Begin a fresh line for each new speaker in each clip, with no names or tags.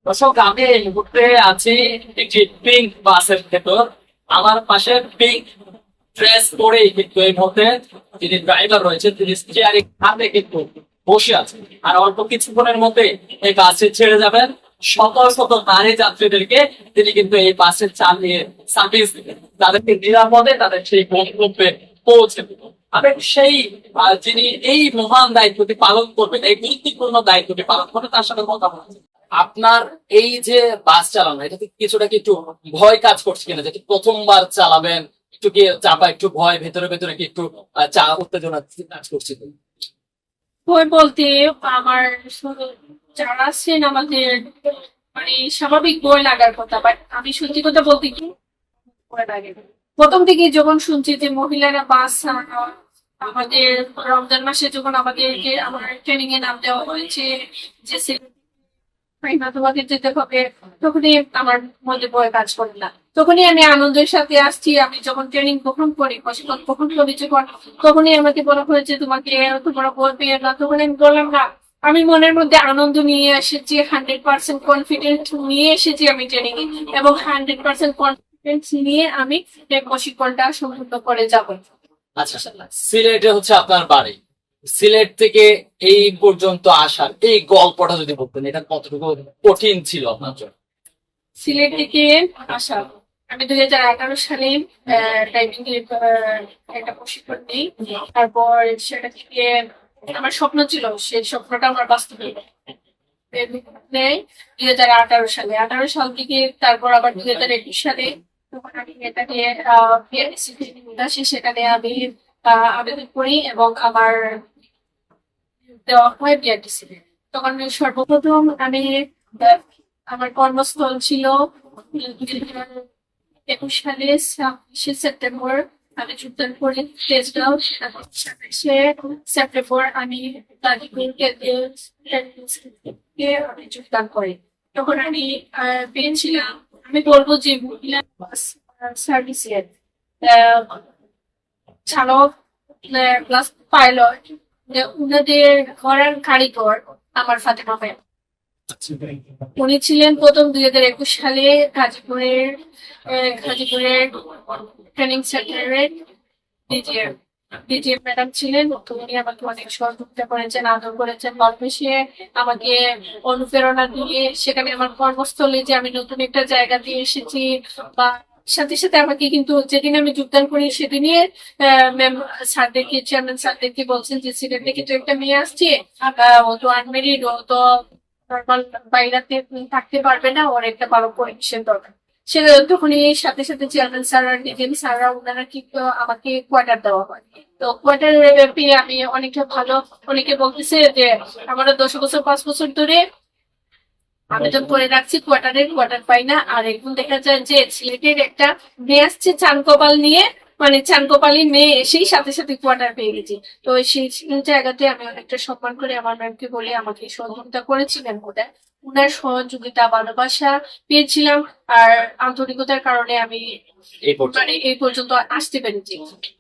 দর্শক, আমি এই মুহূর্তে আছি একটি পিঙ্ক বাসের ভেতর। আমার পাশে পিঙ্ক ড্রেস পরেই কিন্তু এই মুহূর্তে যিনি ড্রাইভার রয়েছে তিনি স্টিয়ারিং হাতে কিন্তু বসে আছেন। আর অল্প কিছুক্ষণের মধ্যে এই বাসে ছেড়ে যাবেন শত শত নারী যাত্রীদেরকে। তিনি কিন্তু এই বাসে চালিয়ে সার্ভিস দিবেন, তাদেরকে নিরাপদে তাদের সেই গন্তব্যে পৌঁছে দেবেন। আমি সেই যিনি এই মহান দায়িত্বটি পালন করবেন, এই গুরুত্বপূর্ণ দায়িত্বটি পালন করবেন, তার সাথে কথা বলছি। আপনার এই যে বাস চালানো, এটাতে কিছুটা কি একটু ভয় কাজ করছে কিনা, যেটা প্রথমবার চালাবেন, একটু কি চাপা, একটু ভয় ভেতরে ভেতরে কি একটু চা উত্তেজনা কাজ করছে?
বই বলতে আমার যারা আছেন আমাদের মানে স্বাভাবিক বই লাগার কথা, বাট আমি সত্যি কথা বলতে কি ভয় লাগে। প্রথম থেকে যখন শুনছি যে মহিলারা বাস আমাদের রমজান মাসে যখন আমাদেরকে আমার ট্রেনিং এ নাম দেওয়া হয়েছে যে তোমাকে যেতে হবে, তখনই আমার মধ্যে ভয় কাজ করে না। তখনই আমি আনন্দের সাথে আসছি। আমি যখন ট্রেনিং গ্রহণ করি, প্রশিক্ষণ গ্রহণ করি যখন, তখনই আমাকে বলা হয়েছে তোমাকে তোমরা ভয় পেয়ে না। তখন আমি বললাম না, আমি মনের মধ্যে আনন্দ নিয়ে এসেছি, 100% কনফিডেন্স নিয়ে এসেছি আমি ট্রেনিং এ, এবং 100% কনফিডেন্স নিয়ে আমি এই প্রশিক্ষণটা সম্পূর্ণ করে যাব।
আচ্ছা, সিলেটে হচ্ছে আপনার বাড়ি। সিলেট থেকে এই পর্যন্ত আসার এই গল্পটা যদি বলতেন, এটা কতটুকু কঠিন ছিল আপনার জন্য?
সিলেট থেকে আসা, আমি 2018 সালে ড্রাইভিং এর একটা প্রশিক্ষণ নিই। তারপর সেটা থেকে আমার স্বপ্ন ছিল, সেই স্বপ্নটা আমার বাস্তবে নেয় 2018 সালে। 18 সাল থেকে তারপর আবার 2021 সালে তখন আমি এটাকে সেখানে আমি আবেদন করি এবং আমার দেওয়া হয় বিআরটিসি। তখন সর্বপ্রথম আমি আহ, আমার কর্মস্থল ছিল 2021 সালে 26 সেপ্টেম্বর আমি যোগদান করি তেজগাঁও। 27 সেপ্টেম্বর আমি গাজীপুরকে আমি যোগদান করি। তখন আমি পেয়েছিলাম, আমি বলবো যে মহিলা বাস সার্ভিসের চালক প্লাস পাইলট, উনাদের ঘরের কারিগর আমার ফাতেমা ম্যাম। উনি ছিলেন প্রথম 2021 সালে গাজীপুরের ট্রেনিং সেন্টারের ডিজিএম ডিজিএম ম্যাডাম ছিলেন। তো উনি আমাকে অনেক সহযোগিতা করেছেন, আদর করেছেন, ভালোবেসে আমাকে অনুপ্রেরণা দিয়ে সেখানে আমার কর্মস্থলে যে আমি নতুন একটা জায়গা দিয়ে এসেছি, বা সাথে সাথে আমাকে কিন্তু যেদিন আমি যোগদান করি সেদিনই ম্যাম স্যারদেরকে, চেয়ারম্যান স্যারদেরকে বলছেন যে সিলেট থেকে তো একটা মেয়ে আসছে, ও তো আনমেরিড, ও তো নর্মাল বাইরাতে থাকতে পারবে না, ওর একটা ভালো পরিবেশের দরকার। সে তখনই সাথে সাথে চেয়ারম্যান স্যার আর ডিজিএম স্যাররা ওনারা কিন্তু আমাকে কোয়ার্টার দেওয়া হয়। তো কোয়ার্টার পেয়ে আমি অনেকটা ভালো, অনেকে বলতেছে যে আমরা 10 বছর 5 বছর ধরে আবেদন করে রাখছি, কোয়ার্টার পাই না। আর এখন দেখা যায় যে সিলেটের একটা মেয়ে আসছে চান কপাল নিয়ে, মানে চান কপালি মেয়ে এসেই সাথে সাথে কোয়ার্টার পেয়ে গেছি। তো সেই জায়গাতে আমি অনেকটা সম্মান করে আমার ম্যামকে বলে আমাকে সহযোগিতা করেছিলেন বোধহয়। উনার সহযোগিতা ভালোবাসা পেয়েছিলাম, আর আন্তরিকতার কারণে আমি
এই পর্যন্ত
মানে এই পর্যন্ত আসতে পেরেছি।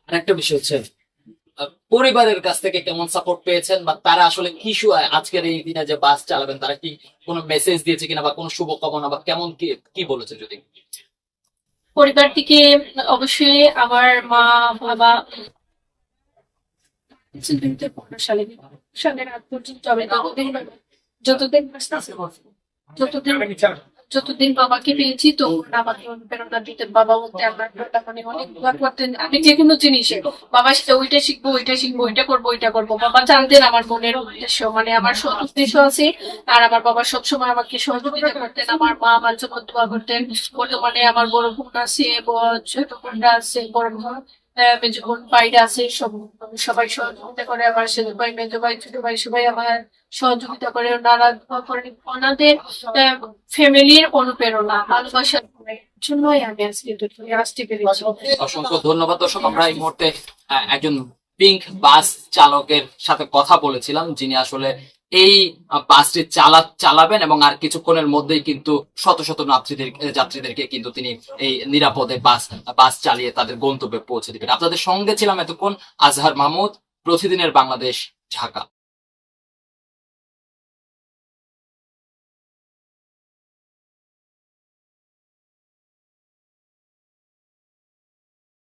আরেকটা বিষয় হচ্ছে, পরিবারের কাছ থেকে কেমন সাপোর্ট পেয়েছেন, বা তারা আসলে কি আজকের এই দিনে যে বাস চালাবেন, তারা কি কোনো মেসেজ দিয়েছে কিনা, বা কোনো শুভকামনা, বা কেমন কি কি বলেছে যদি?
পরিবার থেকে অবশ্যই আমার মা বাবা 2015 সালের আগ পর্যন্ত আমি যতদিন যতদিন যতদিন বাবাকে পেয়েছি তো আমাকে অনুপ্রেরণা দিতেন। বাবা বলতে আমার মানে অনেক দোয়া করতেন, আমি যে কোনো জিনিসে বাবার সাথে ওইটা শিখবো ওইটা করবো ওইটা করবো। বাবা জানতেন আমার মনের উদ্দেশ্য, মানে আমার সৎ উদ্দেশ্য আছে। আর আমার বাবা সবসময় আমাকে সহযোগিতা করতেন। আমার মা আমার জন্য দোয়া করতেন। বর্তমানে আমার বড় বোন আছে, ছোট বোনরা আছে, বড় বোন মেজো বোন বাইরে আছে, সবাই সহযোগিতা করে। আমার ছেলে ভাই, মেজো ভাই, ছোট ভাই সবাই আমার সহযোগিতা করে। ওনারা দোয়া করেন, ওনাদের ফ্যামিলির অনুপ্রেরণা ভালোবাসার জন্যই আমি আজকে আসতে পেরেছি।
অসংখ্য ধন্যবাদ। দর্শক, আমরা এই মুহূর্তে একজন পিঙ্ক বাস চালকের সাথে কথা বলেছিলাম, যিনি আসলে এই বাসটি চালাবেন এবং আর কিছুক্ষণের মধ্যেই কিন্তু শত শত যাত্রীদেরকে কিন্তু তিনি এই নিরাপদে বাস চালিয়ে তাদের গন্তব্যে পৌঁছে দিবেন। আপনাদের সঙ্গে ছিলাম এতক্ষণ আজহার মাহমুদ, প্রতিদিনের বাংলাদেশ, ঢাকা।